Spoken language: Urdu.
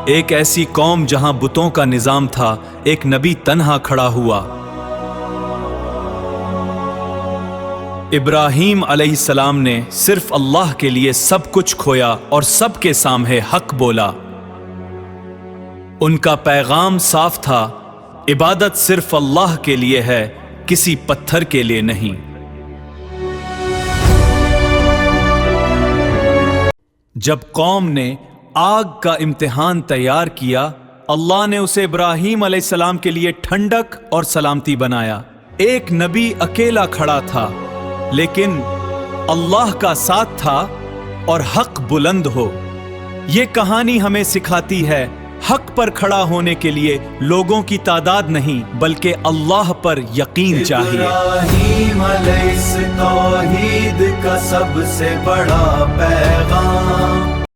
ایک ایسی قوم جہاں بتوں کا نظام تھا، ایک نبی تنہا کھڑا ہوا۔ ابراہیم علیہ السلام نے صرف اللہ کے لیے سب کچھ کھویا اور سب کے سامنے حق بولا۔ ان کا پیغام صاف تھا، عبادت صرف اللہ کے لیے ہے، کسی پتھر کے لیے نہیں۔ جب قوم نے آگ کا امتحان تیار کیا، اللہ نے اسے ابراہیم علیہ السلام کے لیے ٹھنڈک اور سلامتی بنایا۔ ایک نبی اکیلا کھڑا تھا، لیکن اللہ کا ساتھ تھا اور حق بلند ہو۔ یہ کہانی ہمیں سکھاتی ہے، حق پر کھڑا ہونے کے لیے لوگوں کی تعداد نہیں بلکہ اللہ پر یقین چاہیے۔ ابراہیم علیہ توحید کا سب سے بڑا پیغام